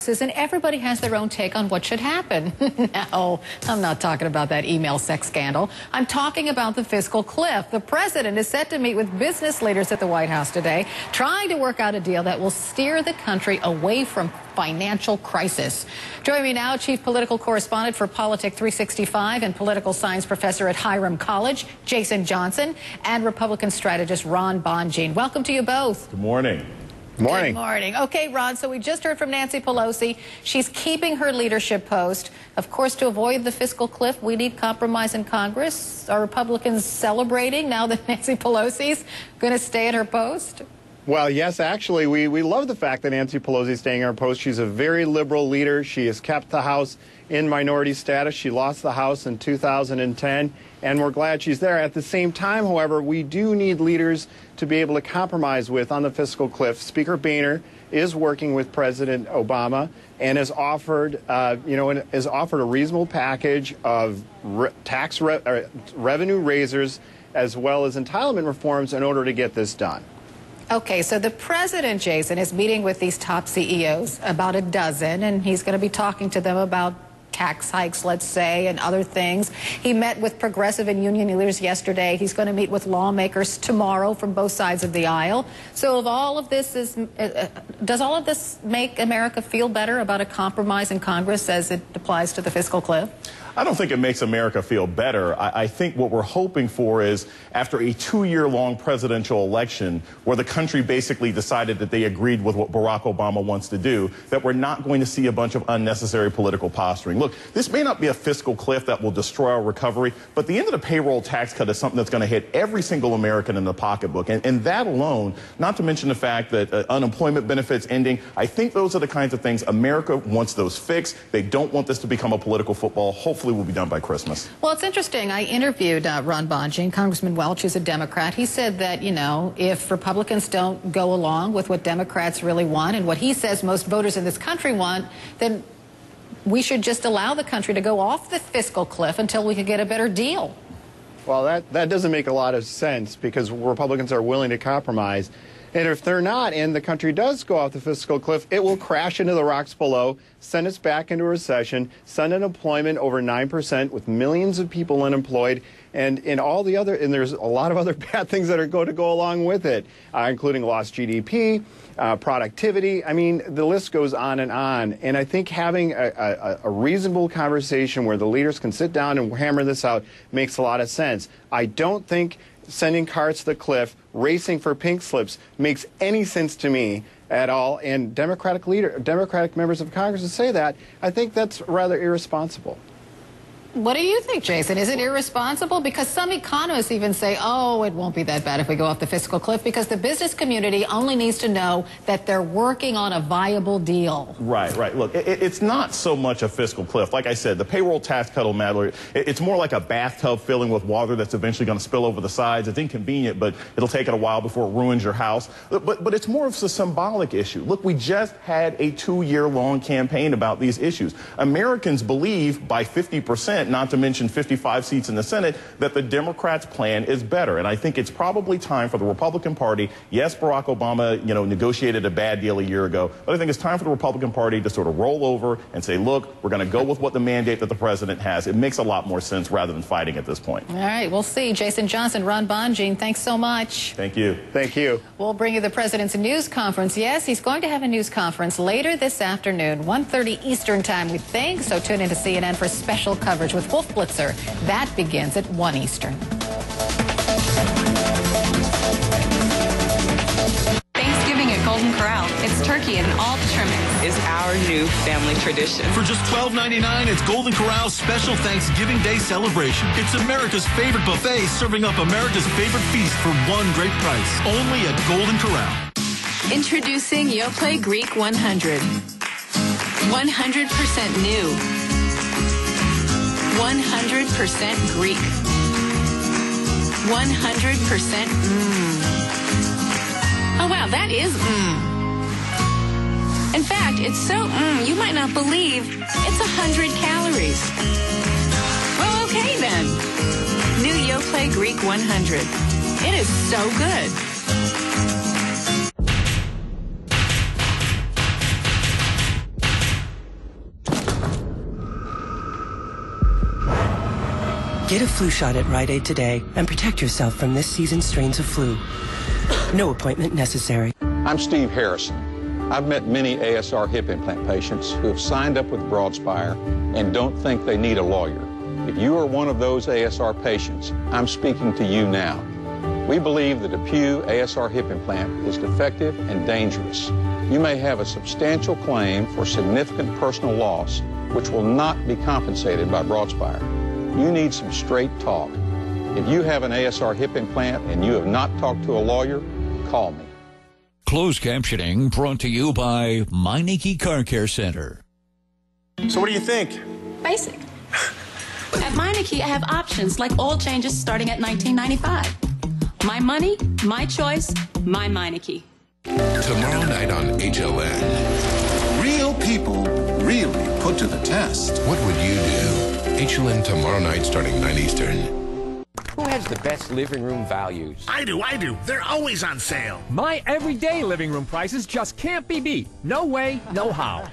And everybody has their own take on what should happen. No, I'm not talking about that email sex scandal. I'm talking about the fiscal cliff. The president is set to meet with business leaders at the White House today, trying to work out a deal that will steer the country away from financial crisis. Joining me now, chief political correspondent for Politic 365 and political science professor at Hiram College, Jason Johnson, and Republican strategist Ron Bonjean. Welcome to you both. Good morning. Good morning. Okay, Ron, so we just heard from Nancy Pelosi. She's keeping her leadership post. Of course, to avoid the fiscal cliff, we need compromise in Congress. Are Republicans celebrating now that Nancy Pelosi's going to stay at her post? Well, yes, actually, we love the fact that Nancy Pelosi is staying in her post. She's a very liberal leader. She has kept the House in minority status. She lost the House in 2010, and we're glad she's there. At the same time, however, we do need leaders to be able to compromise with on the fiscal cliff. Speaker Boehner is working with President Obama and has offered, a reasonable package of revenue raisers as well as entitlement reforms in order to get this done. Okay, so the president, Jason, is meeting with these top CEOs, about a dozen, and he's going to be talking to them about tax hikes, let's say, and other things. He met with progressive and union leaders yesterday. He's going to meet with lawmakers tomorrow from both sides of the aisle. So if all of this is, does all of this make America feel better about a compromise in Congress as it applies to the fiscal cliff? I don't think it makes America feel better. I think what we're hoping for is, after a 2-year-long presidential election where the country basically decided that they agreed with what Barack Obama wants to do, that we're not going to see a bunch of unnecessary political posturing. Look, this may not be a fiscal cliff that will destroy our recovery, but the end of the payroll tax cut is something that's going to hit every single American in the pocketbook. And that alone, not to mention the fact that unemployment benefits ending, I think those are the kinds of things America wants those fixed. They don't want this to become a political football. Hopefully will be done by Christmas. Well, it's interesting. I interviewed Ron Bonjean, Congressman Welch, who's a Democrat. He said that, you know, if Republicans don't go along with what Democrats really want and what he says most voters in this country want, then we should just allow the country to go off the fiscal cliff until we can get a better deal. Well, that doesn't make a lot of sense because Republicans are willing to compromise. And if they're not, and the country does go off the fiscal cliff, it will crash into the rocks below, send us back into a recession, send unemployment over 9% with millions of people unemployed, and there's a lot of other bad things that are going to go along with it, including lost GDP, productivity. I mean, the list goes on. And I think having a reasonable conversation where the leaders can sit down and hammer this out makes a lot of sense. I don't think sending cars to the cliff, racing for pink slips, makes any sense to me at all. And Democratic members of Congress who say that, I think that's rather irresponsible. What do you think, Jason? Is it irresponsible? Because some economists even say, oh, it won't be that bad if we go off the fiscal cliff, because the business community only needs to know that they're working on a viable deal. Right. Look, it's not so much a fiscal cliff. Like I said, the payroll tax cut will matter. It's more like a bathtub filling with water that's eventually going to spill over the sides. It's inconvenient, but it'll take it a while before it ruins your house. But it's more of a symbolic issue. Look, we just had a 2-year-long campaign about these issues. Americans believe by 50%, not to mention 55 seats in the Senate, that the Democrats' plan is better. And I think it's probably time for the Republican Party. Yes, Barack Obama, negotiated a bad deal a year ago, but I think it's time for the Republican Party to sort of roll over and say, look, we're going to go with what the mandate that the president has. It makes a lot more sense rather than fighting at this point. All right, we'll see. Jason Johnson, Ron Bonjean, thanks so much. Thank you. Thank you. We'll bring you the president's news conference. Yes, he's going to have a news conference later this afternoon, 1:30 Eastern time, we think. So tune in to CNN for special coverage with Wolf Blitzer. That begins at 1 Eastern. Thanksgiving at Golden Corral. It's turkey and all the trimmings. Is our new family tradition. For just $12.99, it's Golden Corral's special Thanksgiving Day celebration. It's America's favorite buffet, serving up America's favorite feast for one great price. Only at Golden Corral. Introducing Yoplait Greek 100. 100% new. 100% Greek. 100% Oh, wow, that is In fact, it's so you might not believe it's 100 calories. Well, okay then. New Yoplait Greek 100. It is so good. Get a flu shot at Rite Aid today and protect yourself from this season's strains of flu. No appointment necessary. I'm Steve Harrison. I've met many ASR hip implant patients who have signed up with Broadspire and don't think they need a lawyer. If you are one of those ASR patients, I'm speaking to you now. We believe that a Pew ASR hip implant is defective and dangerous. You may have a substantial claim for significant personal loss, which will not be compensated by Broadspire. You need some straight talk. If you have an ASR hip implant and you have not talked to a lawyer, call me. Closed captioning brought to you by Meineke Car Care Center. So what do you think? Basic. At Meineke, I have options like oil changes starting at $19.95. My money, my choice, my Meineke. Tomorrow night on HLN. Real people really put to the test. What would you do? HLN tomorrow night starting 9 Eastern. Who has the best living room values? I do. They're always on sale. My everyday living room prices just can't be beat. No way, no how.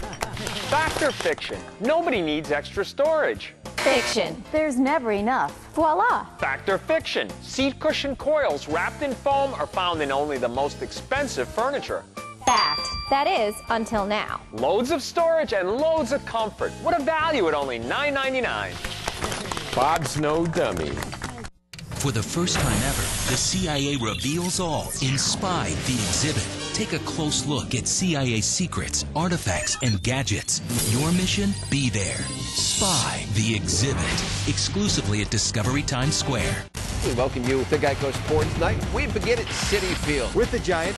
Fact or fiction? Nobody needs extra storage. Fiction. There's never enough. Voila. Fact or fiction? Seat cushion coils wrapped in foam are found in only the most expensive furniture. Fact. That is, until now. Loads of storage and loads of comfort. What a value at only $9.99. Bob's no dummy. For the first time ever, the CIA reveals all in Spy the Exhibit. Take a close look at CIA secrets, artifacts, and gadgets. Your mission? Be there. Spy the Exhibit. Exclusively at Discovery Times Square. We welcome you to Geico Sports Night. We begin at Citi Field with the Giants.